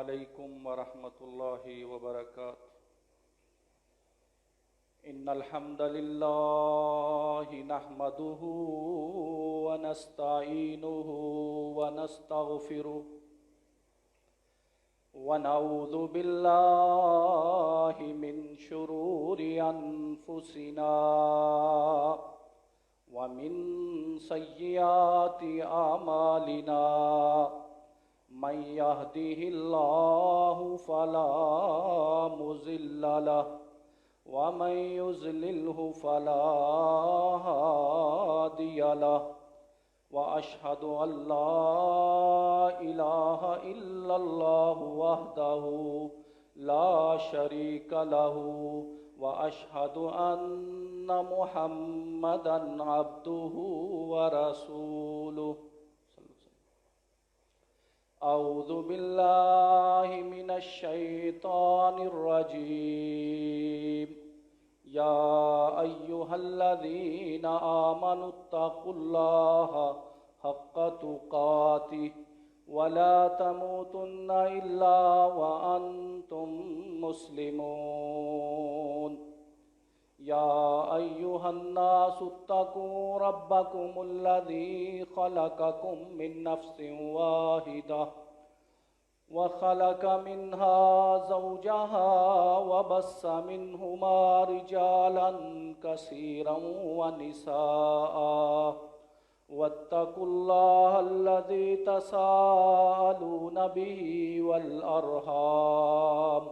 علیکم ورحمۃ اللہ وبرکاتہ۔ ان الحمد للہ نحمده ونستعینه ونستغفره ونعوذ باللہ من شرور انفسنا ومن سیئات اعمالنا من يهده الله فلا مضل له ومن يضلله فلا هادي له وأشهد أن لا إله إلا الله وحده لا شريك له وأشهد أن محمدا عبده ورسوله۔ أعوذ بالله من الشيطان الرجيم۔ يا أيها الذين آمنوا اتقوا الله حق تقاته ولا تموتن إلا وأنتم مسلمون۔ يا أيها الناس اتقوا ربكم الذي خلقكم من نفس واحدة وخلق منها زوجها وبث منهما رجالا كثيرا ونساء واتقوا الله الذي تساءلون به والأرحام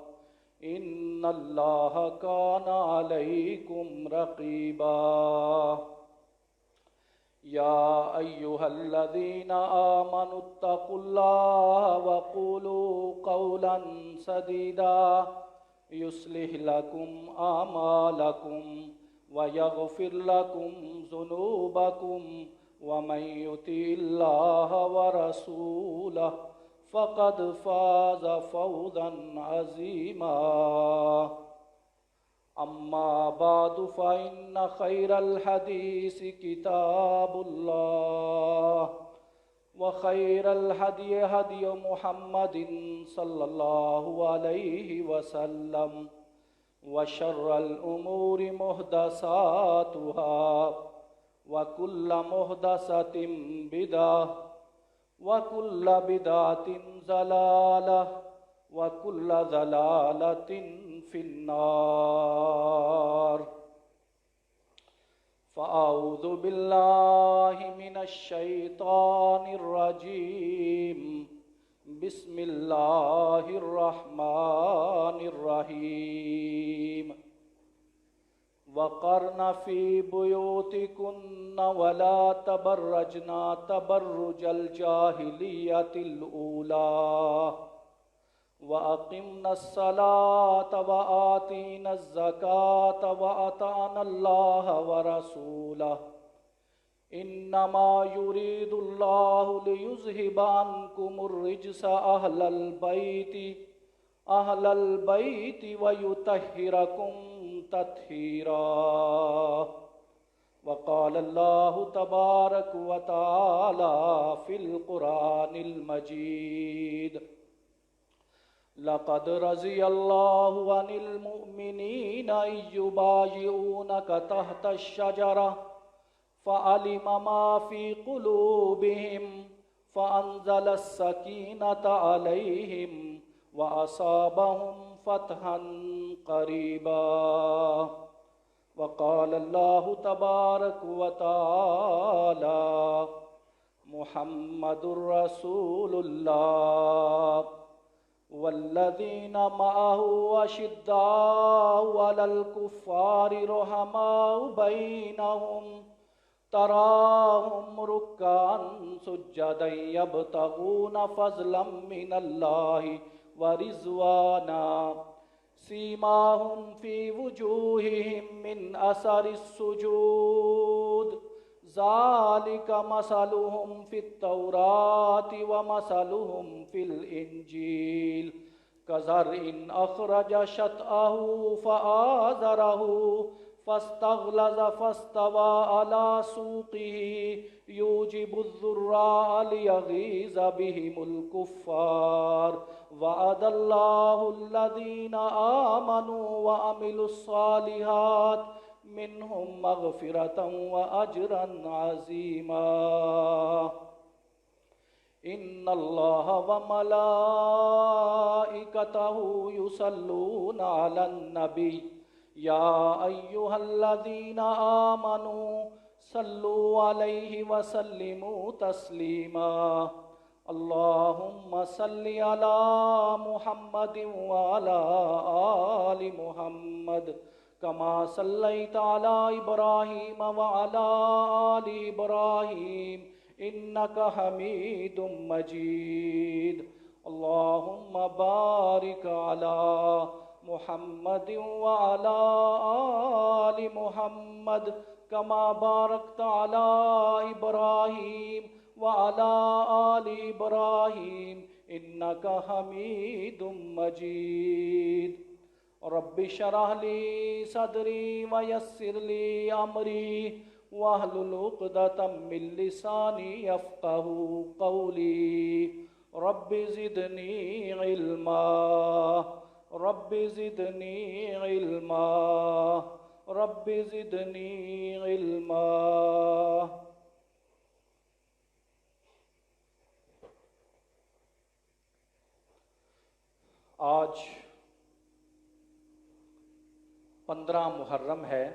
إن الله كان عليكم رقيبا۔ يا أيها الذين آمنوا اتقوا الله وقولوا قولا سديدا يصلح لكم أعمالكم ويغفر لكم ذنوبكم ومن يطع الله ورسوله فقد فاز فوزا عظيما۔ أما بعد فإن خير الحديث كتاب الله وخير الهدي هدي محمد صلى الله عليه وسلم وشر الأمور محدثاتها وكل محدثة بدعة وكل بدعة ضلالة وكل ضلالة في النار۔ فأعوذ بالله من الشيطان الرجيم بسم الله الرحمن الرحيم۔ وقرن في بيوتكن ولا تبرجن تبرج الجاهلية الأولى وأقمنا الصلاة وآتينا الزكاة وأطعنا الله ورسوله إنما يريد الله ليذهب عنكم الرجس أهل البيت ويطهركم تطهيرا۔ وقال الله تبارك وتعالى في القرآن المجيد: لقد رضي الله عن المؤمنين إذ يبايعونك تحت الشجرة فعلم ما في قلوبهم فأنزل السكينة عليهم وأصابهم فتحا قريبا۔ وقال الله تبارك وتعالى: محمد رسول الله والذين معه أشداء على الكفار رحماء بينهم تراهم ركعا سجدا يبتغون فضلا من الله ورضوانا سيماهم في وجوههم من أثر السجود ذلك مثلهم في التوراة ومثلهم في الإنجيل كزرع أخرج شطأه فآزره فاستغلظ فاستوى على سوقه يوجب الذراء ليغيظ بهم الكفار وعد اللہ الذین آمنوا وعملوا الصالحات منہم مغفرۃ واجرا عظیما ان اللہ وملائکتہ یصلون علی النبی یا ایہا الذین آمنوا صلوا علیہ وسلموا تسلیما اللہم صل علی محمد وعلی آل محمد کما صلیت علی ابراہیم وعلی آل ابراہیم انک حمید مجید اللہم بارک علی محمد وعلی آل محمد کما بارکت علی ابراہیم وعلی آل ابراہیم انک حمید مجید رب اشرح لی صدری ویسر لی امری واحلل عقدۃ من لسانی یفقہوا قولی رب زدنی علما رب زدنی علما رب زدنی علما آج 15 محرم ہے۔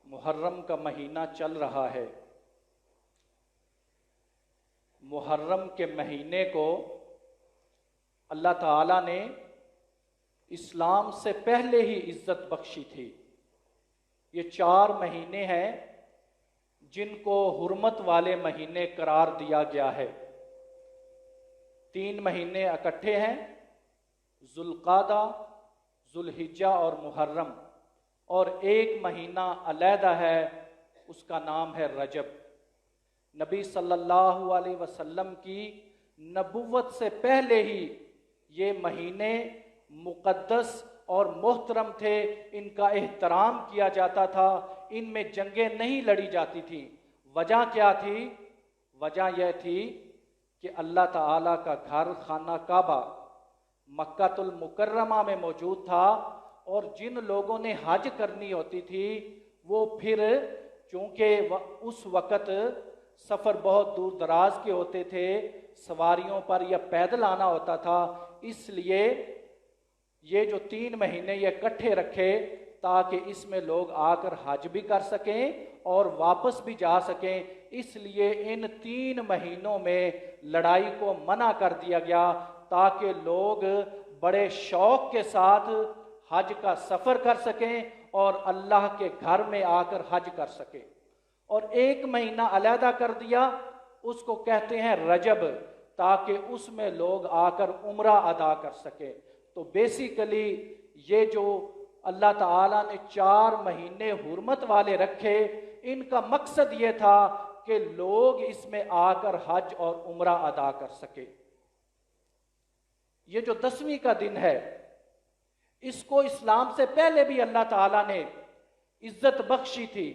محرم کا مہینہ چل رہا ہے۔ محرم کے مہینے کو اللہ تعالیٰ نے اسلام سے پہلے ہی عزت بخشی تھی۔ یہ 4 مہینے ہیں جن کو حرمت والے مہینے قرار دیا گیا ہے۔ 3 مہینے اکٹھے ہیں، ذوالقعدہ، ذوالحجہ اور محرم، اور 1 مہینہ علیحدہ ہے، اس کا نام ہے رجب۔ نبی صلی اللہ علیہ وسلم کی نبوت سے پہلے ہی یہ مہینے مقدس اور محترم تھے، ان کا احترام کیا جاتا تھا، ان میں جنگیں نہیں لڑی جاتی تھیں۔ وجہ کیا تھی؟ وجہ یہ تھی کہ اللہ تعالیٰ کا گھر خانہ کعبہ مکہ المکرمہ میں موجود تھا، اور جن لوگوں نے حج کرنی ہوتی تھی وہ پھر چونکہ اس وقت سفر بہت دور دراز کے ہوتے تھے، سواریوں پر یا پیدل آنا ہوتا تھا، اس لیے یہ جو 3 مہینے یہ اکٹھے رکھے تاکہ اس میں لوگ آ کر حج بھی کر سکیں اور واپس بھی جا سکیں۔ اس لیے ان 3 مہینوں میں لڑائی کو منع کر دیا گیا تاکہ لوگ بڑے شوق کے ساتھ حج کا سفر کر سکیں اور اللہ کے گھر میں آ کر حج کر سکیں۔ اور 1 مہینہ علیحدہ کر دیا، اس کو کہتے ہیں رجب، تاکہ اس میں لوگ آ کر عمرہ ادا کر سکیں۔ تو بیسیکلی یہ جو اللہ تعالیٰ نے 4 مہینے حرمت والے رکھے، ان کا مقصد یہ تھا کہ لوگ اس میں آ کر حج اور عمرہ ادا کر سکے۔ یہ جو 10ویں کا دن ہے، اس کو اسلام سے پہلے بھی اللہ تعالیٰ نے عزت بخشی تھی۔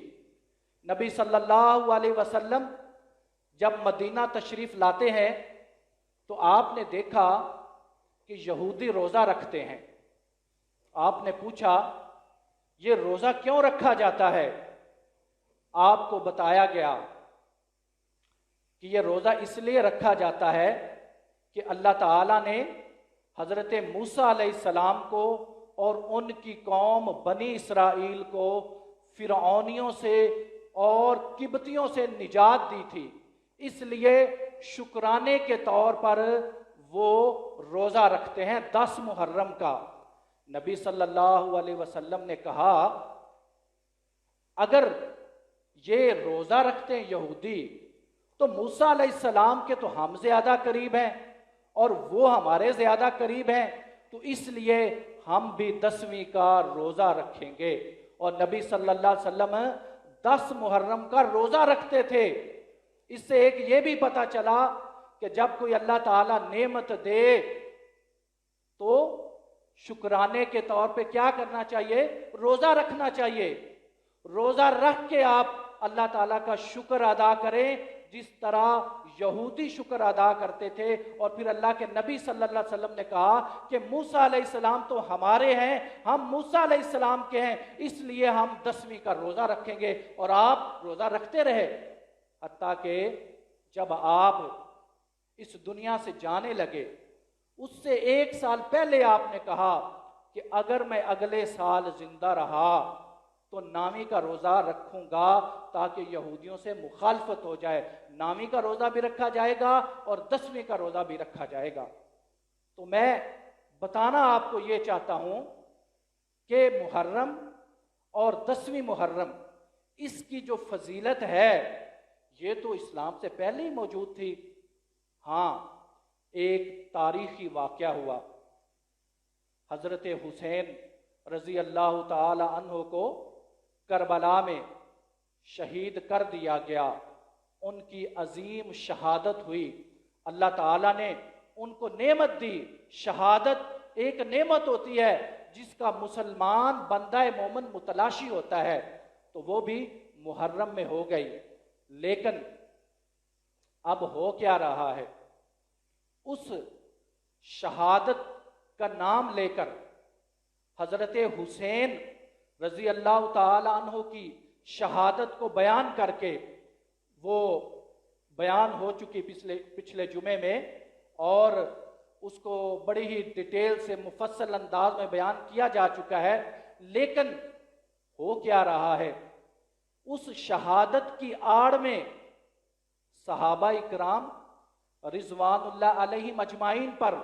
نبی صلی اللہ علیہ وسلم جب مدینہ تشریف لاتے ہیں تو آپ نے دیکھا کہ یہودی روزہ رکھتے ہیں۔ آپ نے پوچھا یہ روزہ کیوں رکھا جاتا ہے؟ آپ کو بتایا گیا کہ یہ روزہ اس لیے رکھا جاتا ہے کہ اللہ تعالیٰ نے حضرت موسیٰ علیہ السلام کو اور ان کی قوم بنی اسرائیل کو فرعونیوں سے اور قبطیوں سے نجات دی تھی، اس لیے شکرانے کے طور پر وہ روزہ رکھتے ہیں 10 محرم کا۔ نبی صلی اللہ علیہ وسلم نے کہا اگر یہ روزہ رکھتے ہیں یہودی تو موسیٰ علیہ السلام کے تو ہم زیادہ قریب ہیں اور وہ ہمارے زیادہ قریب ہیں، تو اس لیے ہم بھی 10ویں کا روزہ رکھیں گے۔ اور نبی صلی اللہ علیہ وسلم 10 محرم کا روزہ رکھتے تھے۔ اس سے ایک یہ بھی پتہ چلا کہ جب کوئی اللہ تعالیٰ نعمت دے تو شکرانے کے طور پہ کیا کرنا چاہیے؟ روزہ رکھنا چاہیے۔ روزہ رکھ کے آپ اللہ تعالیٰ کا شکر ادا کریں، جس طرح یہودی شکر ادا کرتے تھے، اور پھر اللہ کے نبی صلی اللہ علیہ وسلم نے کہا کہ موسیٰ علیہ السلام تو ہمارے ہیں، ہم موسیٰ علیہ السلام کے ہیں، اس لیے ہم 10ویں کا روزہ رکھیں گے، اور آپ روزہ رکھتے رہے، حتیٰ کہ جب آپ اس دنیا سے جانے لگے اس سے 1 سال پہلے آپ نے کہا کہ اگر میں اگلے سال زندہ رہا تو نامی کا روزہ رکھوں گا تاکہ یہودیوں سے مخالفت ہو جائے، نامی کا روزہ بھی رکھا جائے گا اور 10ویں کا روزہ بھی رکھا جائے گا۔ تو میں بتانا آپ کو یہ چاہتا ہوں کہ محرم اور 10ویں محرم، اس کی جو فضیلت ہے یہ تو اسلام سے پہلے ہی موجود تھی۔ ہاں، ایک تاریخی واقعہ ہوا، حضرت حسین رضی اللہ تعالی عنہ کو کربلا میں شہید کر دیا گیا، ان کی عظیم شہادت ہوئی، اللہ تعالیٰ نے ان کو نعمت دی۔ شہادت ایک نعمت ہوتی ہے جس کا مسلمان بندہ مومن متلاشی ہوتا ہے، تو وہ بھی محرم میں ہو گئی۔ لیکن اب ہو کیا رہا ہے، اس شہادت کا نام لے کر حضرت حسین رضی اللہ تعالی عنہ کی شہادت کو بیان کر کے، وہ بیان ہو چکی پچھلے جمعے میں، اور اس کو بڑی ہی ڈیٹیل سے مفصل انداز میں بیان کیا جا چکا ہے۔ لیکن ہو کیا رہا ہے، اس شہادت کی آڑ میں صحابہ اکرام رضوان اللہ علیہ مجمعین پر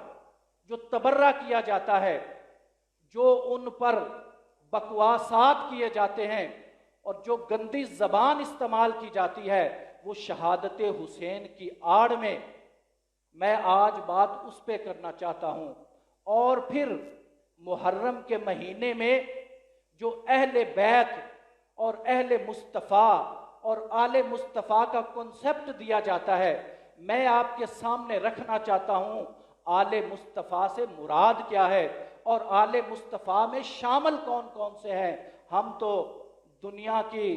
جو تبرہ کیا جاتا ہے، جو ان پر بکواسات کیے جاتے ہیں اور جو گندی زبان استعمال کی جاتی ہے، وہ شہادت حسین کی آڑ میں آج بات اس پہ کرنا چاہتا ہوں۔ اور پھر محرم کے مہینے میں جو اہل بیت اور اہل مصطفیٰ اور آل مصطفیٰ کا کنسپٹ دیا جاتا ہے، میں آپ کے سامنے رکھنا چاہتا ہوں آل مصطفیٰ سے مراد کیا ہے، اور آل مصطفیٰ میں شامل کون کون سے ہیں۔ ہم تو دنیا کی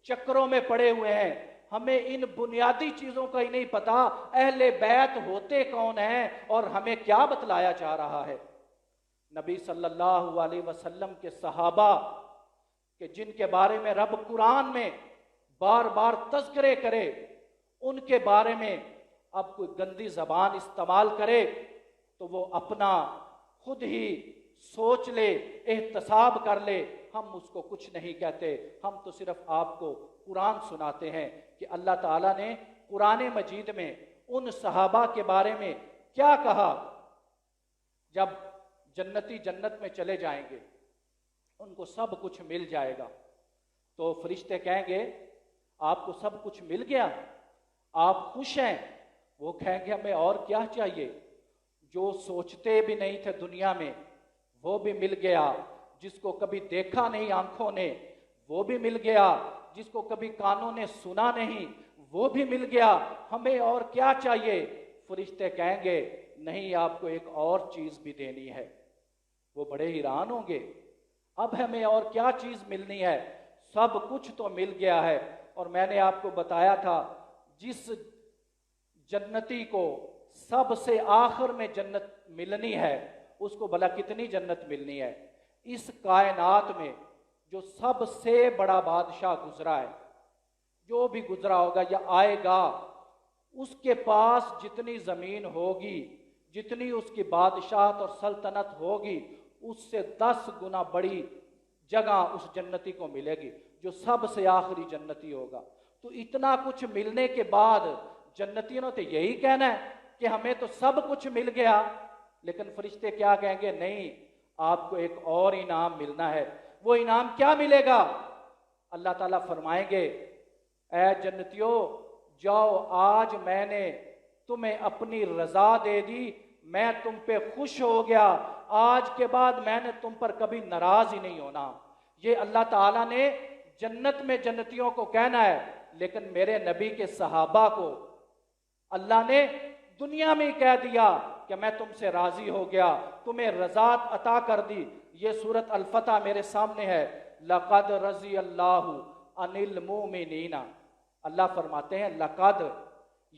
چکروں میں پڑے ہوئے ہیں، ہمیں ان بنیادی چیزوں کا ہی نہیں پتا اہل بیت ہوتے کون ہیں اور ہمیں کیا بتلایا جا رہا ہے۔ نبی صلی اللہ علیہ وسلم کے صحابہ کہ جن کے بارے میں رب قرآن میں بار بار تذکرے کرے، ان کے بارے میں اب کوئی گندی زبان استعمال کرے تو وہ اپنا خود ہی سوچ لے، احتساب کر لے، ہم اس کو کچھ نہیں کہتے، ہم تو صرف آپ کو قرآن سناتے ہیں کہ اللہ تعالیٰ نے قرآن مجید میں ان صحابہ کے بارے میں کیا کہا۔ جب جنتی جنت میں چلے جائیں گے، ان کو سب کچھ مل جائے گا، تو فرشتے کہیں گے آپ کو سب کچھ مل گیا، آپ خوش ہیں؟ وہ کہیں گے ہمیں اور کیا چاہیے، جو سوچتے بھی نہیں تھے دنیا میں وہ بھی مل گیا، جس کو کبھی دیکھا نہیں آنکھوں نے وہ بھی مل گیا، جس کو کبھی کانوں نے سنا نہیں وہ بھی مل گیا، ہمیں اور کیا چاہیے؟ فرشتے کہیں گے نہیں، آپ کو ایک اور چیز بھی دینی ہے۔ وہ بڑے حیران ہوں گے، اب ہمیں اور کیا چیز ملنی ہے؟ سب کچھ تو مل گیا ہے۔ اور میں نے آپ کو بتایا تھا جس جنتی کو سب سے آخر میں جنت ملنی ہے، اس کو بھلا کتنی جنت ملنی ہے؟ اس کائنات میں جو سب سے بڑا بادشاہ گزرا ہے، جو بھی گزرا ہوگا یا آئے گا، اس کے پاس جتنی زمین ہوگی، جتنی اس کی بادشاہت اور سلطنت ہوگی، اس سے 10 گنا بڑی جگہ اس جنتی کو ملے گی، جو سب سے آخری جنتی ہوگا۔ تو اتنا کچھ ملنے کے بعد جنتیوں نے تو یہی کہنا ہے کہ ہمیں تو سب کچھ مل گیا، لیکن فرشتے کیا کہیں گے؟ نہیں، آپ کو ایک اور انعام ملنا ہے۔ وہ انعام کیا ملے گا؟ اللہ تعالیٰ فرمائیں گے اے جنتیوں، جاؤ، آج میں نے تمہیں اپنی رضا دے دی، میں تم پہ خوش ہو گیا، آج کے بعد میں نے تم پر کبھی ناراض ہی نہیں ہونا۔ یہ اللہ تعالیٰ نے جنت میں جنتیوں کو کہنا ہے، لیکن میرے نبی کے صحابہ کو اللہ نے دنیا میں کہہ دیا کہ میں تم سے راضی ہو گیا، تمہیں رضات عطا کر دی۔ یہ سورۃ الفتح میرے سامنے ہے، لقد رضی اللہ عن المؤمنین۔ اللہ فرماتے ہیں لقد،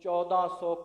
1400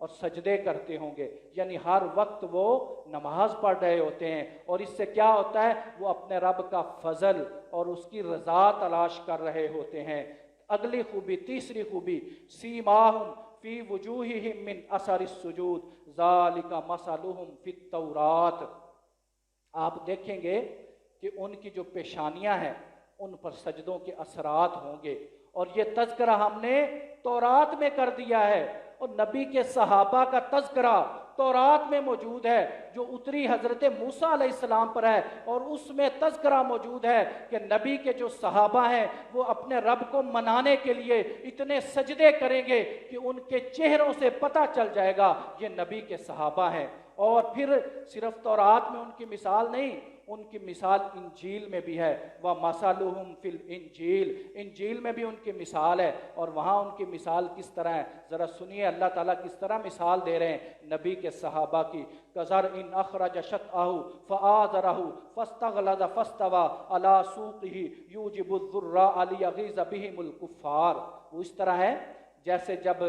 اور سجدے کرتے ہوں گے، یعنی ہر وقت وہ نماز پڑھ رہے ہوتے ہیں، اور اس سے کیا ہوتا ہے، وہ اپنے رب کا فضل اور اس کی رضا تلاش کر رہے ہوتے ہیں۔ اگلی خوبی، تیسری خوبی، سیماہم فی وجوہہم من اثر السجود ذالک مثلہم فی التوراۃ۔ آپ دیکھیں گے کہ ان کی جو پیشانیاں ہیں ان پر سجدوں کے اثرات ہوں گے، اور یہ تذکرہ ہم نے تورات میں کر دیا ہے، اور نبی کے صحابہ کا تذکرہ تورات میں موجود ہے جو اتری حضرت موسیٰ علیہ السلام پر ہے، اور اس میں تذکرہ موجود ہے کہ نبی کے جو صحابہ ہیں وہ اپنے رب کو منانے کے لیے اتنے سجدے کریں گے کہ ان کے چہروں سے پتہ چل جائے گا یہ نبی کے صحابہ ہیں۔ اور پھر صرف تورات میں ان کی مثال نہیں، ان کی مثال انجیل میں بھی ہے، وَمَثَلُهُمْ فِي الْإِنجِيلِ، انجیل میں بھی ان کی مثال ہے، اور وہاں ان کی مثال کس طرح ہے، ذرا سنیے اللہ تعالیٰ کس طرح مثال دے رہے ہیں نبی کے صحابہ کی۔ كَزَرْعٍ أَخْرَجَ شَطْأَهُ فَآزَرَهُ فَاسْتَغْلَظَ فَاسْتَوَىٰ عَلَىٰ سُوقِهِ يُعْجِبُ الضُّرَّاءَ لِيَغِيظَ بِهِمُ الْكُفَّارَ۔ وہ اس طرح ہے جیسے جب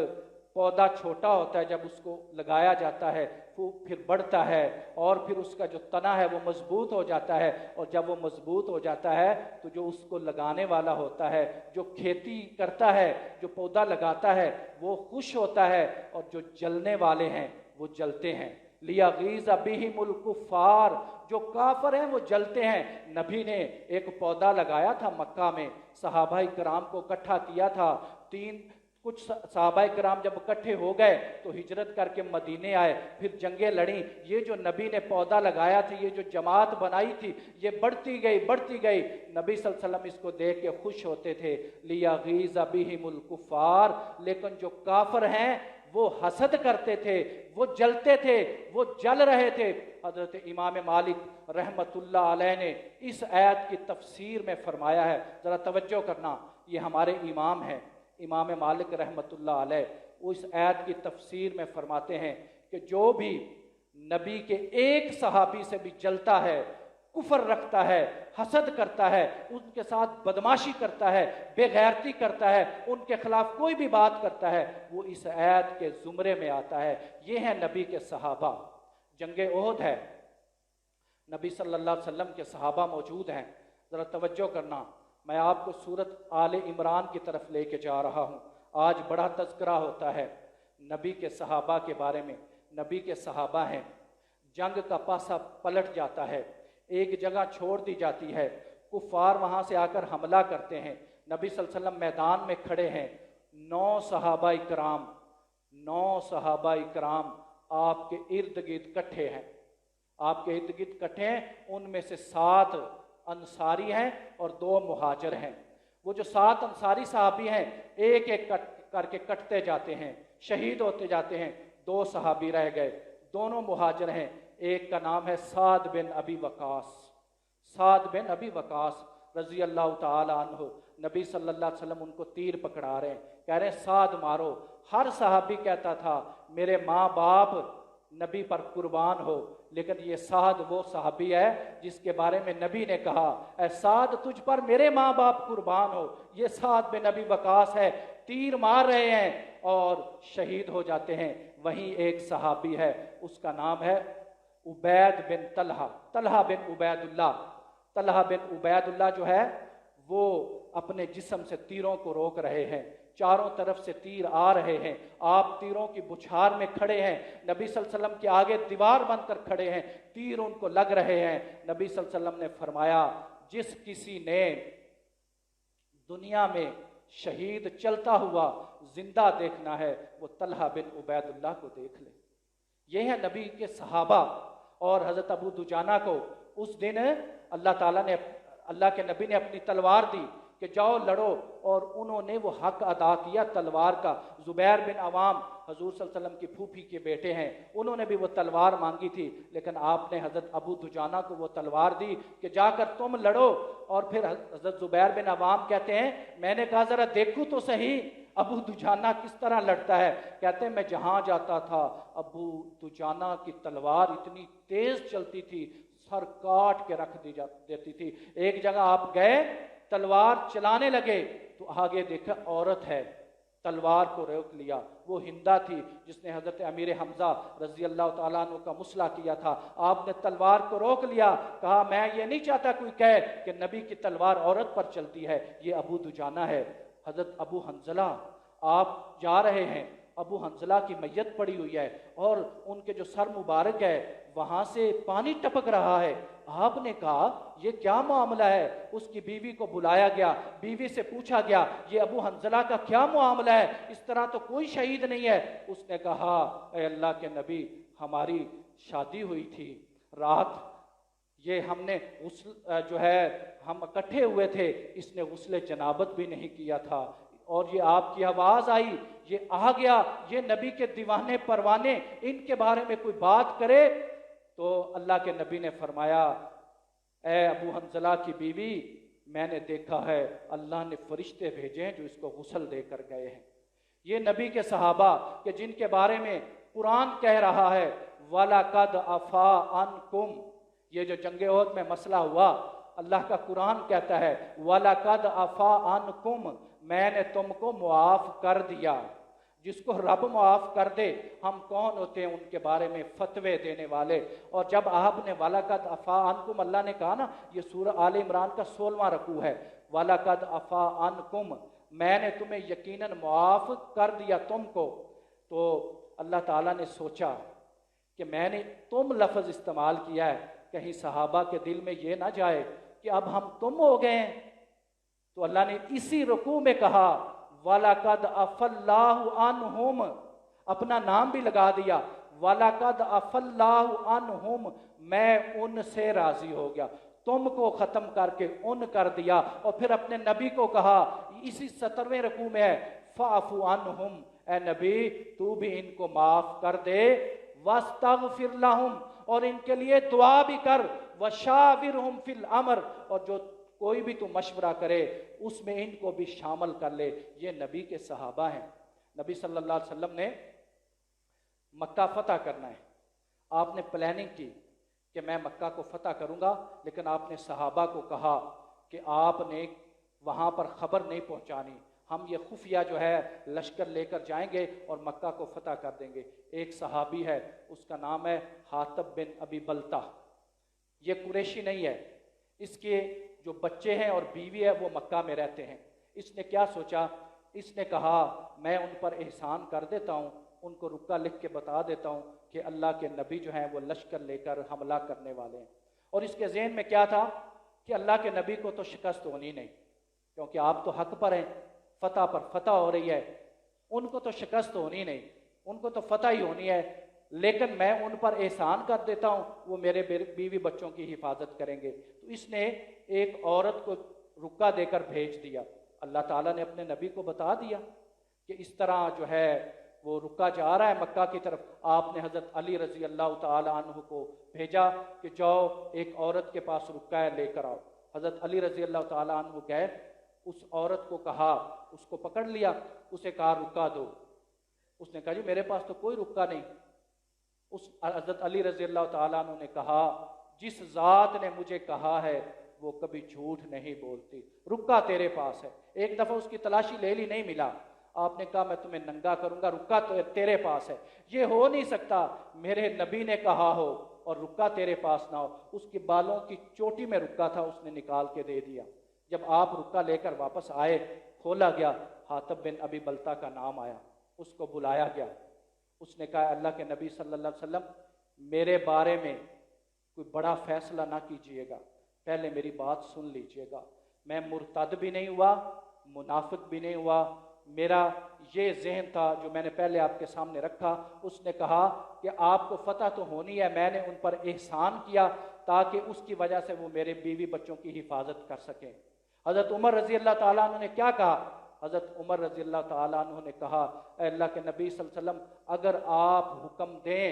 پودا چھوٹا ہوتا ہے، جب اس کو لگایا جاتا ہے وہ پھر بڑھتا ہے، اور پھر اس کا جو تنا ہے وہ مضبوط ہو جاتا ہے، اور جب وہ مضبوط ہو جاتا ہے تو جو اس کو لگانے والا ہوتا ہے، جو کھیتی کرتا ہے، جو پودا لگاتا ہے وہ خوش ہوتا ہے، اور جو جلنے والے ہیں وہ جلتے ہیں۔ لیغیظ بہم الکفار، جو کافر ہیں وہ جلتے ہیں۔ نبی نے ایک پودا لگایا تھا مکہ میں، صحابہ کرام کو اکٹھا کیا تھا، کچھ صحابہ کرام جب اکٹھے ہو گئے تو ہجرت کر کے مدینے آئے، پھر جنگیں لڑیں، یہ جو نبی نے پودا لگایا تھا، یہ جو جماعت بنائی تھی، یہ بڑھتی گئی بڑھتی گئی، نبی صلی اللہ علیہ وسلم اس کو دیکھ کے خوش ہوتے تھے۔ لیغیظ بہم الکفار، لیکن جو کافر ہیں وہ حسد کرتے تھے، وہ جلتے تھے، وہ جل رہے تھے۔ حضرت امام مالک رحمت اللہ علیہ نے اس آیت کی تفسیر میں فرمایا ہے، ذرا توجہ کرنا، یہ ہمارے امام ہیں امام مالک رحمت اللہ علیہ، وہ اس آیت کی تفسیر میں فرماتے ہیں کہ جو بھی نبی کے ایک صحابی سے بھی جلتا ہے، کفر رکھتا ہے، حسد کرتا ہے، ان کے ساتھ بدماشی کرتا ہے، بے غیرتی کرتا ہے، ان کے خلاف کوئی بھی بات کرتا ہے، وہ اس آیت کے زمرے میں آتا ہے۔ یہ ہیں نبی کے صحابہ۔ جنگ احد ہے، نبی صلی اللہ علیہ وسلم کے صحابہ موجود ہیں، ذرا توجہ کرنا، میں آپ کو سورت آل عمران کی طرف لے کے جا رہا ہوں۔ آج بڑا تذکرہ ہوتا ہے نبی کے صحابہ کے بارے میں۔ نبی کے صحابہ ہیں، جنگ کا پاسا پلٹ جاتا ہے، ایک جگہ چھوڑ دی جاتی ہے، کفار وہاں سے آ کر حملہ کرتے ہیں، نبی صلی اللہ علیہ وسلم میدان میں کھڑے ہیں، 9 صحابہ کرام آپ کے ارد گرد کٹھے ہیں، آپ کے ارد گرد کٹھے ہیں، ان میں سے 7 انصاری ہیں اور 2 مہاجر ہیں۔ وہ جو 7 انصاری صحابی ہیں ایک ایک کر کے کٹتے جاتے ہیں، شہید ہوتے جاتے ہیں، 2 صحابی رہ گئے، دونوں مہاجر ہیں، ایک کا نام ہے سعد بن ابی وقاص، سعد بن ابی وقاص رضی اللہ تعالی عنہ۔ نبی صلی اللہ علیہ وسلم ان کو تیر پکڑا رہے ہیں، کہہ رہے ہیں سعد مارو۔ ہر صحابی کہتا تھا میرے ماں باپ نبی پر قربان ہو، لیکن یہ سعد وہ صحابی ہے جس کے بارے میں نبی نے کہا اے سعد تجھ پر میرے ماں باپ قربان ہو۔ یہ سعد بن ابی وقاص ہے، تیر مار رہے ہیں اور شہید ہو جاتے ہیں۔ وہیں ایک صحابی ہے، اس کا نام ہے عبید بن طلحہ، طلحہ بن عبید اللہ۔ طلحہ بن عبید اللہ جو ہے وہ اپنے جسم سے تیروں کو روک رہے ہیں، چاروں طرف سے تیر آ رہے ہیں، آپ تیروں کی بچھار میں کھڑے ہیں، نبی صلی اللہ علیہ وسلم کے آگے دیوار بن کر کھڑے ہیں، تیر ان کو لگ رہے ہیں۔ نبی صلی اللہ علیہ وسلم نے فرمایا جس کسی نے دنیا میں شہید چلتا ہوا زندہ دیکھنا ہے وہ طلحہ بن عبید اللہ کو دیکھ لے۔ یہ ہے نبی کے صحابہ۔ اور حضرت ابو دجانہ کو اس دن اللہ تعالیٰ نے، اللہ کے نبی نے اپنی تلوار دی کہ جاؤ لڑو، اور انہوں نے وہ حق ادا کیا تلوار کا۔ زبیر بن عوام حضور صلی اللہ علیہ وسلم کی پھوپھی کے بیٹے ہیں، انہوں نے بھی وہ تلوار مانگی تھی، لیکن آپ نے حضرت ابو دجانہ کو وہ تلوار دی کہ جا کر تم لڑو۔ اور پھر حضرت زبیر بن عوام کہتے ہیں میں نے کہا ذرا دیکھو تو صحیح ابو دجانہ کس طرح لڑتا ہے۔ کہتے ہیں میں جہاں جاتا تھا ابو دجانہ کی تلوار اتنی تیز چلتی تھی سر کاٹ کے رکھ دیتی تھی۔ ایک جگہ آپ گئے، تلوار چلانے لگے تو آگے دیکھا عورت ہے، تلوار کو روک لیا۔ وہ ہندا تھی جس نے حضرت امیر حمزہ رضی اللہ تعالیٰ عنہ کا مسئلہ کیا تھا، آپ نے تلوار کو روک لیا، کہا میں یہ نہیں چاہتا کوئی کہے کہ نبی کی تلوار عورت پر چلتی ہے، یہ ابو دجانہ ہے۔ حضرت ابو حنظلہ، آپ جا رہے ہیں، ابو حنظلہ کی میت پڑی ہوئی ہے اور ان کے جو سر مبارک ہے وہاں سے پانی ٹپک رہا ہے۔ آپ نے کہا یہ کیا معاملہ ہے؟ اس کی بیوی کو بلایا گیا، بیوی سے پوچھا گیا یہ ابو حنظلہ کا کیا معاملہ ہے، اس طرح تو کوئی شہید نہیں ہے۔ اس نے کہا اے اللہ کے نبی، ہماری شادی ہوئی تھی رات، یہ ہم نے غسل ہم اکٹھے ہوئے تھے، اس نے غسل جنابت بھی نہیں کیا تھا، اور یہ آپ کی آواز آئی، یہ آ گیا، یہ نبی کے دیوانے پروانے، ان کے بارے میں کوئی بات کرے۔ تو اللہ کے نبی نے فرمایا اے ابو حنظلہ کی بیوی، میں نے دیکھا ہے اللہ نے فرشتے بھیجے ہیں جو اس کو غسل دے کر گئے ہیں۔ یہ نبی کے صحابہ کہ جن کے بارے میں قرآن کہہ رہا ہے وَلَقَدْ عَفَا عَنْكُمْ، یہ جو جنگ احد میں مسئلہ ہوا، اللہ کا قرآن کہتا ہے وَلَقَدْ عَفَا عَنْكُمْ، میں نے تم کو معاف کر دیا۔ جس کو رب معاف کر دے، ہم کون ہوتے ہیں ان کے بارے میں فتوے دینے والے؟ اور جب آپ نے وَلَقَدْ عَفَا عَنْكُمْ، اللہ نے کہا نا، یہ سورہ آل عمران کا 16واں رکوع ہے، وَلَقَدْ عَفَا عَنْكُمْ، میں نے تمہیں یقیناً معاف کر دیا تم کو۔ تو اللہ تعالیٰ نے سوچا کہ میں نے تم لفظ استعمال کیا ہے، کہیں صحابہ کے دل میں یہ نہ جائے کہ اب ہم تم ہو گئے ہیں۔ تو اللہ نے اسی رکوع میں کہا وَلَقَدْ عَفَا اللَّهُ عَنْهُمْ، اپنا نام بھی لگا دیا، وَلَقَدْ عَفَا اللَّهُ عَنْهُمْ، میں ان سے راضی ہو گیا، تم کو ختم کر کے ان کر دیا۔ اور پھر اپنے نبی کو کہا، اسی 17ویں رکوع میں ہے فَاعْفُ عَنْهُمْ، اے نبی تو بھی ان کو معاف کر دے، وَاسْتَغْفِرْ لَهُمْ، اور ان کے لیے دعا بھی کر، وَشَاوِرْهُمْ فِي الْأَمْرِ، اور جو کوئی بھی تو مشورہ کرے اس میں ان کو بھی شامل کر لے۔ یہ نبی کے صحابہ ہیں۔ نبی صلی اللہ علیہ وسلم نے مکہ فتح کرنا ہے، آپ نے پلاننگ کی کہ میں مکہ کو فتح کروں گا، لیکن آپ نے صحابہ کو کہا کہ آپ نے وہاں پر خبر نہیں پہنچانی، ہم یہ خفیہ جو ہے لشکر لے کر جائیں گے اور مکہ کو فتح کر دیں گے۔ ایک صحابی ہے، اس کا نام ہے حاطب بن ابی بلتہ، یہ قریشی نہیں ہے، اس کے جو بچے ہیں اور بیوی ہے وہ مکہ میں رہتے ہیں۔ اس نے کیا سوچا؟ اس نے کہا میں ان پر احسان کر دیتا ہوں، ان کو رکا لکھ کے بتا دیتا ہوں کہ اللہ کے نبی جو ہیں وہ لشکر لے کر حملہ کرنے والے ہیں۔ اور اس کے ذہن میں کیا تھا کہ اللہ کے نبی کو تو شکست ہونی نہیں، کیونکہ آپ تو حق پر ہیں، فتح پر فتح ہو رہی ہے، ان کو تو شکست ہونی نہیں، ان کو تو فتح ہی ہونی ہے، لیکن میں ان پر احسان کر دیتا ہوں، وہ میرے بیوی بچوں کی حفاظت کریں گے۔ تو اس نے ایک عورت کو رکا دے کر بھیج دیا۔ اللہ تعالیٰ نے اپنے نبی کو بتا دیا کہ اس طرح جو ہے وہ رکا جا رہا ہے مکہ کی طرف۔ آپ نے حضرت علی رضی اللہ تعالیٰ عنہ کو بھیجا کہ جاؤ ایک عورت کے پاس رکا ہے، لے کر آؤ۔ حضرت علی رضی اللہ تعالیٰ عنہ گئے، اس عورت کو کہا، اس کو پکڑ لیا، اسے کہا رکا دو۔ اس نے کہا جی میرے پاس تو کوئی رکا نہیں۔ اس حضرت علی رضی اللہ تعالیٰ عنہ نے کہا جس ذات نے مجھے کہا ہے وہ کبھی جھوٹ نہیں بولتی، رکا تیرے پاس ہے۔ ایک دفعہ اس کی تلاشی لے لی، نہیں ملا، آپ نے کہا میں تمہیں ننگا کروں گا، رکا تو تیرے پاس ہے۔ یہ ہو نہیں سکتا، میرے نبی نے کہا ہو اور رکا تیرے پاس نہ ہو۔ اس کے بالوں کی چوٹی میں رکا تھا، اس نے نکال کے دے دیا۔ جب آپ رکا لے کر واپس آئے، کھولا گیا، حاطب بن ابی بلتہ کا نام آیا، اس کو بلایا گیا۔ اس نے کہا اللہ کے نبی صلی اللہ علیہ وسلم میرے بارے میں کوئی بڑا فیصلہ نہ کیجئے گا، پہلے میری بات سن لیجئے گا، میں مرتد بھی نہیں ہوا، منافق بھی نہیں ہوا، میرا یہ ذہن تھا جو میں نے پہلے آپ کے سامنے رکھا۔ اس نے کہا کہ آپ کو فتح تو ہونی ہے، میں نے ان پر احسان کیا تاکہ اس کی وجہ سے وہ میرے بیوی بچوں کی حفاظت کر سکیں۔ حضرت عمر رضی اللہ تعالیٰ عنہ نے کیا کہا؟ حضرت عمر رضی اللہ تعالیٰ عنہ نے کہا اے اللہ کے نبی صلی اللہ علیہ وسلم اگر آپ حکم دیں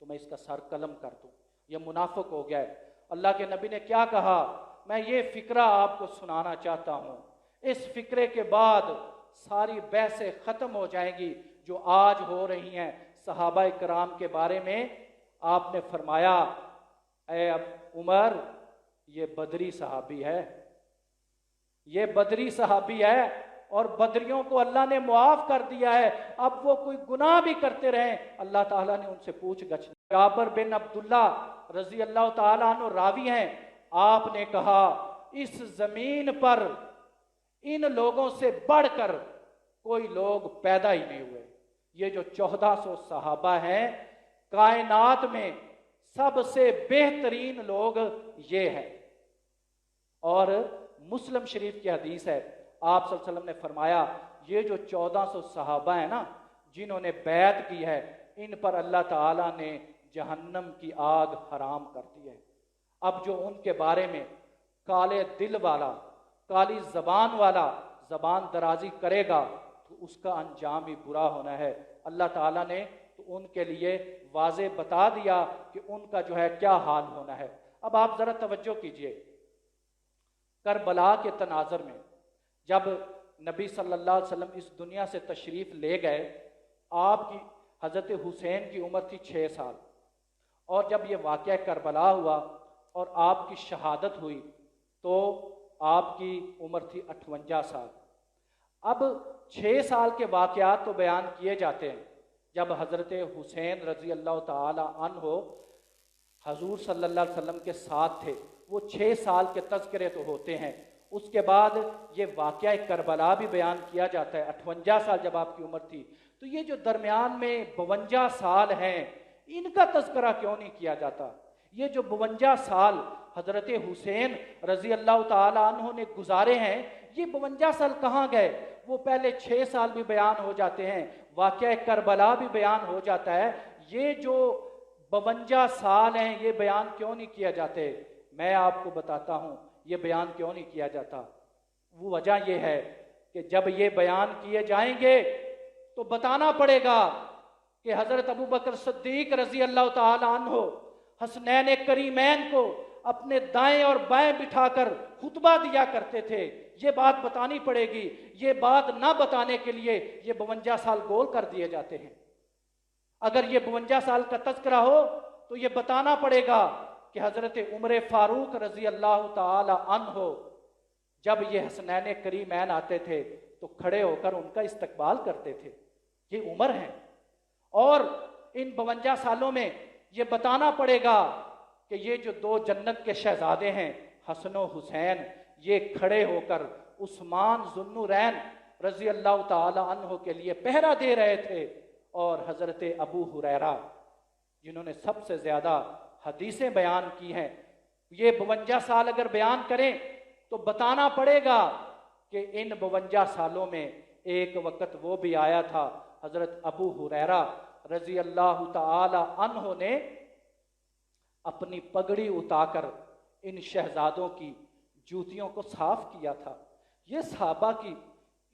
تو میں اس کا سر قلم کر دوں، یہ منافق ہو گیا ہے۔ اللہ کے نبی نے کیا کہا؟ میں یہ فقرہ آپ کو سنانا چاہتا ہوں، اس فقرے کے بعد ساری بحثیں ختم ہو جائیں گی جو آج ہو رہی ہیں صحابہ کرام کے بارے میں۔ آپ نے فرمایا اے عمر یہ بدری صحابی ہے، یہ بدری صحابی ہے اور بدریوں کو اللہ نے معاف کر دیا ہے، اب وہ کوئی گناہ بھی کرتے رہیں اللہ تعالیٰ نے ان سے پوچھ گچھ۔ جابر بن عبداللہ رضی اللہ تعالیٰ عنہ راوی ہیں، آپ نے کہا اس زمین پر ان لوگوں سے بڑھ کر کوئی لوگ پیدا ہی نہیں ہوئے۔ یہ جو 1400 صحابہ ہیں، کائنات میں سب سے بہترین لوگ یہ ہیں۔ اور مسلم شریف کی حدیث ہے، آپ صلی اللہ علیہ وسلم نے فرمایا یہ جو 1400 صحابہ ہیں نا جنہوں نے بیعت کی ہے، ان پر اللہ تعالیٰ نے جہنم کی آگ حرام کر دی ہے۔ اب جو ان کے بارے میں کالے دل والا، کالی زبان والا زبان درازی کرے گا تو اس کا انجام ہی برا ہونا ہے۔ اللہ تعالیٰ نے تو ان کے لیے واضح بتا دیا کہ ان کا جو ہے کیا حال ہونا ہے۔ اب آپ ذرا توجہ کیجئے، کربلا کے تناظر میں جب نبی صلی اللہ علیہ وسلم اس دنیا سے تشریف لے گئے، آپ کی حضرت حسین کی عمر تھی 6 سال، اور جب یہ واقعہ کربلا ہوا اور آپ کی شہادت ہوئی تو آپ کی عمر تھی 58 سال۔ اب 6 سال کے واقعات تو بیان کیے جاتے ہیں، جب حضرت حسین رضی اللہ تعالی عنہ حضور صلی اللہ علیہ وسلم کے ساتھ تھے، وہ 6 سال کے تذکرے تو ہوتے ہیں۔ اس کے بعد یہ واقعہ کربلا بھی بیان کیا جاتا ہے، 58 سال جب آپ کی عمر تھی، تو یہ جو درمیان میں 52 سال ہیں ان کا تذکرہ کیوں نہیں کیا جاتا؟ یہ جو 52 سال حضرت حسین رضی اللہ تعالی عنہ نے گزارے ہیں، یہ 52 سال کہاں گئے؟ وہ پہلے 6 سال بھی بیان ہو جاتے ہیں، واقعہ کربلا بھی بیان ہو جاتا ہے، یہ جو 52 سال ہیں یہ بیان کیوں نہیں کیا جاتے؟ میں آپ کو بتاتا ہوں یہ بیان کیوں نہیں کیا جاتا۔ وہ وجہ یہ ہے کہ جب یہ بیان کیے جائیں گے تو بتانا پڑے گا کہ حضرت ابو بکر صدیق رضی اللہ تعالی عنہ حسنین کریمین کو اپنے دائیں اور بائیں بٹھا کر خطبہ دیا کرتے تھے، یہ بات بتانی پڑے گی۔ یہ بات نہ بتانے کے لیے یہ 52 سال گول کر دیے جاتے ہیں۔ اگر یہ 52 سال کا تذکرہ ہو تو یہ بتانا پڑے گا کہ حضرت عمر فاروق رضی اللہ تعالی عنہ جب یہ حسنین کریمین آتے تھے تو کھڑے ہو کر ان کا استقبال کرتے تھے۔ یہ عمر ہیں، اور ان 52 سالوں میں یہ بتانا پڑے گا کہ یہ جو 2 جنت کے شہزادے ہیں حسن و حسین، یہ کھڑے ہو کر عثمان ذوالنورین رضی اللہ تعالی عنہ کے لیے پہرا دے رہے تھے، اور حضرت ابو ہریرہ جنہوں نے سب سے زیادہ حدیثیں بیان کی ہیں، یہ 52 سال اگر بیان کریں تو بتانا پڑے گا کہ ان 52 سالوں میں ایک وقت وہ بھی آیا تھا حضرت ابو ہریرہ رضی اللہ تعالی عنہ نے اپنی پگڑی اٹھا کر ان شہزادوں کی جوتیوں کو صاف کیا تھا۔ یہ صحابہ کی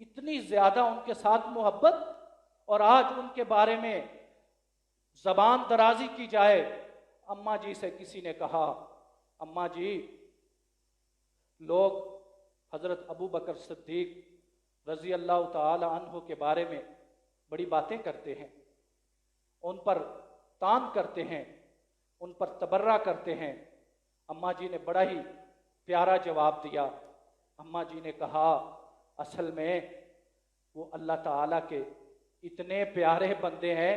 اتنی زیادہ ان کے ساتھ محبت، اور آج ان کے بارے میں زبان درازی کی جائے۔ اماں جی سے کسی نے کہا، اماں جی لوگ حضرت ابو بکر صدیق رضی اللہ تعالی عنہ کے بارے میں بڑی باتیں کرتے ہیں، ان پر تان کرتے ہیں، ان پر تبرہ کرتے ہیں۔ اماں جی نے بڑا ہی پیارا جواب دیا۔ اماں جی نے کہا اصل میں وہ اللہ تعالیٰ کے اتنے پیارے بندے ہیں،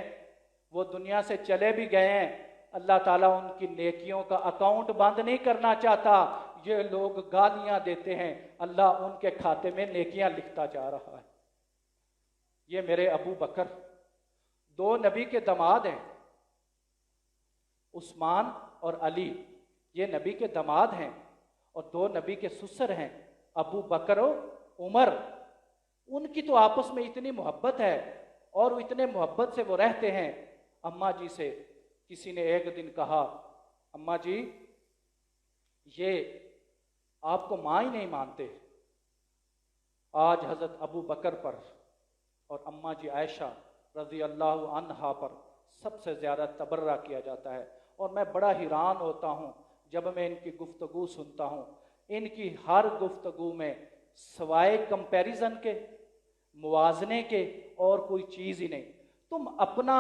وہ دنیا سے چلے بھی گئے ہیں، اللہ تعالیٰ ان کی نیکیوں کا اکاؤنٹ بند نہیں کرنا چاہتا۔ یہ لوگ گالیاں دیتے ہیں، اللہ ان کے کھاتے میں نیکیاں لکھتا جا رہا ہے۔ یہ میرے ابو بکر 2 نبی کے داماد ہیں، عثمان اور علی، یہ نبی کے داماد ہیں، اور 2 نبی کے سسر ہیں، ابو بکر و عمر۔ ان کی تو آپس میں اتنی محبت ہے، اور اتنے محبت سے وہ رہتے ہیں۔ اماں جی سے کسی نے ایک دن کہا، اماں جی یہ آپ کو ماں ہی نہیں مانتے۔ آج حضرت ابو بکر پر اور اماں جی عائشہ رضی اللہ عنہا پر سب سے زیادہ تبرہ کیا جاتا ہے، اور میں بڑا حیران ہوتا ہوں جب میں ان کی گفتگو سنتا ہوں۔ ان کی ہر گفتگو میں سوائے کمپیریزن کے، موازنے کے، اور کوئی چیز ہی نہیں۔ تم اپنا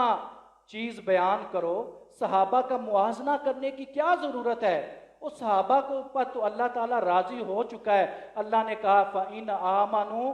چیز بیان کرو، صحابہ کا موازنہ کرنے کی کیا ضرورت ہے؟ اس صحابہ کو پر تو اللہ تعالیٰ راضی ہو چکا ہے۔ اللہ نے کہا فَإِنْ آمَنُوا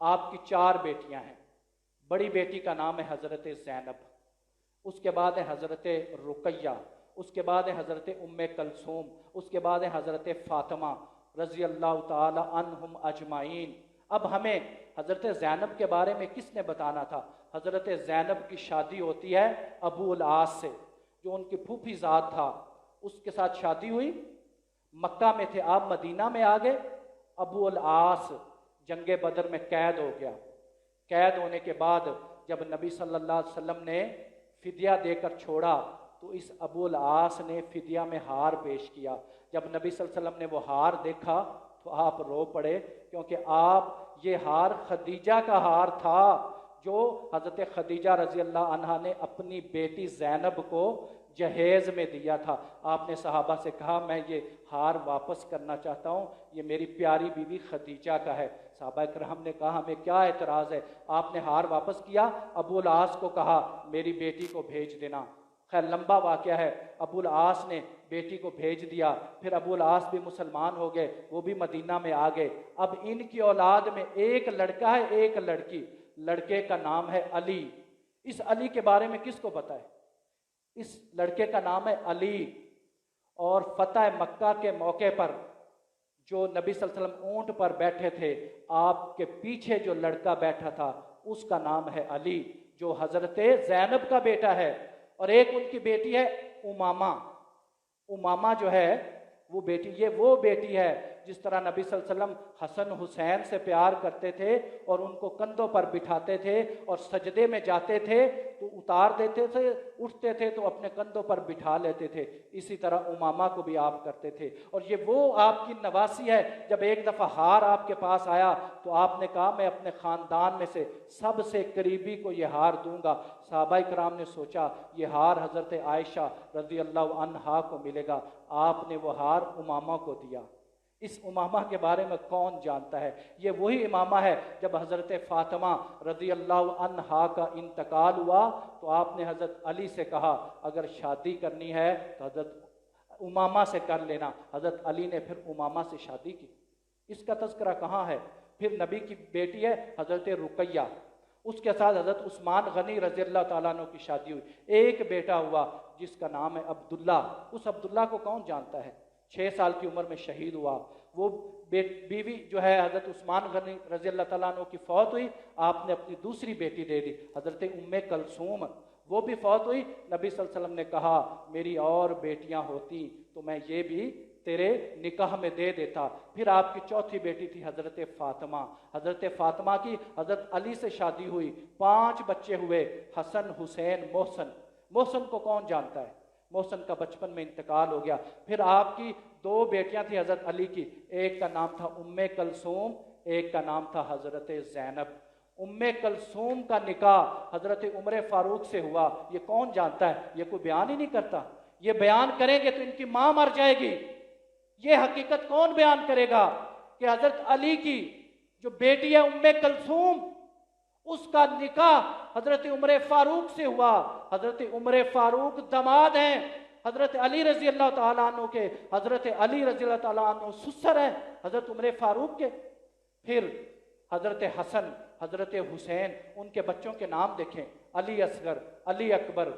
آپ کی 4 بیٹیاں ہیں. بڑی بیٹی کا نام ہے حضرت زینب، اس کے بعد ہے حضرت رقیہ، اس کے بعد ہے حضرت ام کلثوم، اس کے بعد ہے حضرت فاطمہ رضی اللہ تعالی عنہم اجمعین. اب ہمیں حضرت زینب کے بارے میں کس نے بتانا تھا؟ حضرت زینب کی شادی ہوتی ہے ابو العاص سے، جو ان کی پھوپھی ذات تھا، اس کے ساتھ شادی ہوئی. مکہ میں تھے آپ، مدینہ میں آ گئے. ابو العاص جنگ بدر میں قید ہو گیا. قید ہونے کے بعد جب نبی صلی اللہ علیہ وسلم نے فدیہ دے کر چھوڑا تو اس ابو العاص نے فدیہ میں ہار پیش کیا. جب نبی صلی اللہ علیہ وسلم نے وہ ہار دیکھا تو آپ رو پڑے، کیونکہ یہ ہار خدیجہ کا ہار تھا جو حضرت خدیجہ رضی اللہ عنہا نے اپنی بیٹی زینب کو جہیز میں دیا تھا. آپ نے صحابہ سے کہا میں یہ ہار واپس کرنا چاہتا ہوں، یہ میری پیاری بیوی خدیجہ کا ہے. صحابہ کرام نے کہا ہمیں کیا اعتراض ہے؟ آپ نے ہار واپس کیا. ابو العاص کو کہا میری بیٹی کو بھیج دینا. خیر لمبا واقعہ ہے. ابو العاص نے بیٹی کو بھیج دیا. پھر ابو العاص بھی مسلمان ہو گئے، وہ بھی مدینہ میں آ گئے. اب ان کی اولاد میں ایک لڑکا ہے ایک لڑکی. لڑکے کا نام ہے علی. اس علی کے بارے میں کس کو پتہ ہے؟ اس لڑکے کا نام ہے علی. اور فتح مکہ کے موقع پر جو نبی صلی اللہ علیہ وسلم اونٹ پر بیٹھے تھے، آپ کے پیچھے جو لڑکا بیٹھا تھا اس کا نام ہے علی، جو حضرت زینب کا بیٹا ہے. اور ایک ان کی بیٹی ہے امامہ. امامہ جو ہے وہ بیٹی، یہ وہ بیٹی ہے جس طرح نبی صلی اللہ علیہ وسلم حسن حسین سے پیار کرتے تھے اور ان کو کندھوں پر بٹھاتے تھے اور سجدے میں جاتے تھے تو اتار دیتے تھے، اٹھتے تھے تو اپنے کندھوں پر بٹھا لیتے تھے. اسی طرح امامہ کو بھی آپ کرتے تھے. اور یہ وہ آپ کی نواسی ہے. جب ایک دفعہ ہار آپ کے پاس آیا تو آپ نے کہا میں اپنے خاندان میں سے سب سے قریبی کو یہ ہار دوں گا. صحابہ کرام نے سوچا یہ ہار حضرت عائشہ رضی اللہ عنہا کو ملے گا. آپ نے وہ ہار امامہ کو دیا. اس امامہ کے بارے میں کون جانتا ہے؟ یہ وہی امامہ ہے جب حضرت فاطمہ رضی اللہ عنہا کا انتقال ہوا تو آپ نے حضرت علی سے کہا اگر شادی کرنی ہے تو حضرت امامہ سے کر لینا. حضرت علی نے پھر امامہ سے شادی کی. اس کا تذکرہ کہاں ہے؟ پھر نبی کی بیٹی ہے حضرت رقیہ، اس کے ساتھ حضرت عثمان غنی رضی اللہ تعالیٰ عنہ کی شادی ہوئی. ایک بیٹا ہوا جس کا نام ہے عبداللہ. اس عبداللہ کو کون جانتا ہے؟ 6 سال کی عمر میں شہید ہوا. وہ بیوی جو ہے حضرت عثمان غنی رضی اللہ تعالیٰ عنہ کی فوت ہوئی. آپ نے اپنی دوسری بیٹی دے دی حضرت ام کلثوم، وہ بھی فوت ہوئی. نبی صلی اللہ علیہ وسلم نے کہا میری اور بیٹیاں ہوتی تو میں یہ بھی تیرے نکاح میں دے دیتا. پھر آپ کی چوتھی بیٹی تھی حضرت فاطمہ. حضرت فاطمہ کی حضرت علی سے شادی ہوئی. 5 بچے ہوئے، حسن، حسین، محسن. محسن کو کون جانتا ہے؟ محسن کا بچپن میں انتقال ہو گیا. پھر آپ کی 2 بیٹیاں تھیں حضرت علی کی، ایک کا نام تھا ام کلثوم، ایک کا نام تھا حضرت زینب. ام کلثوم کا نکاح حضرت عمر فاروق سے ہوا. یہ کون جانتا ہے؟ یہ کوئی بیان ہی نہیں کرتا. یہ بیان کریں گے تو ان کی ماں مر جائے گی. یہ حقیقت کون بیان کرے گا کہ حضرت علی کی جو بیٹی ہے ام کلثوم، اس کا نکاح حضرت عمر فاروق سے ہوا. حضرت عمر فاروق داماد ہیں حضرت علی رضی اللہ تعالیٰ عنہ کے. حضرت علی رضی اللہ تعالیٰ عنہ سسر ہیں حضرت عمر فاروق کے. پھر حضرت حسن، حضرت حسین، ان کے بچوں کے نام دیکھیں، علی اصغر، علی اکبر،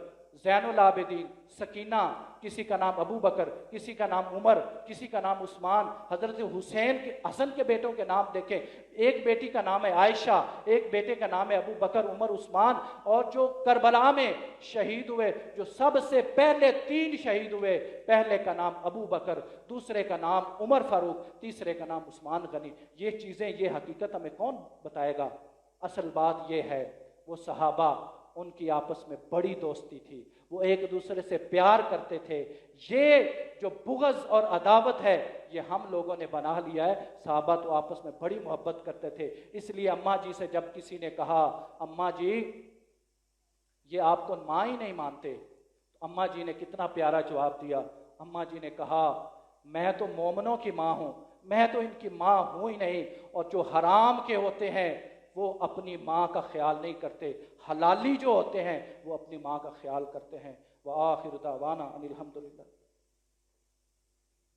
زین العابدین، سکینہ، کسی کا نام ابو بکر، کسی کا نام عمر، کسی کا نام عثمان. حضرت حسین کے حسن کے بیٹوں کے نام دیکھیں، ایک بیٹی کا نام ہے عائشہ، ایک بیٹے کا نام ہے ابو بکر، عمر، عثمان. اور جو کربلا میں شہید ہوئے، جو سب سے پہلے 3 شہید ہوئے، پہلے کا نام ابو بکر، دوسرے کا نام عمر فاروق، تیسرے کا نام عثمان غنی. یہ چیزیں، یہ حقیقت ہمیں کون بتائے گا؟ اصل بات یہ ہے وہ صحابہ، ان کی آپس میں بڑی دوستی تھی، وہ ایک دوسرے سے پیار کرتے تھے. یہ جو بغض اور عداوت ہے یہ ہم لوگوں نے بنا لیا ہے. صحابہ تو آپس میں بڑی محبت کرتے تھے. اس لیے اماں جی سے جب کسی نے کہا اماں جی یہ آپ کو ماں ہی نہیں مانتے، تو اماں جی نے کتنا پیارا جواب دیا. اماں جی نے کہا میں تو مومنوں کی ماں ہوں، میں تو ان کی ماں ہوں ہی نہیں. اور جو حرام کے ہوتے ہیں وہ اپنی ماں کا خیال نہیں کرتے، حلالی جو ہوتے ہیں وہ اپنی ماں کا خیال کرتے ہیں. وآخر دعوانا ان الحمدللہ.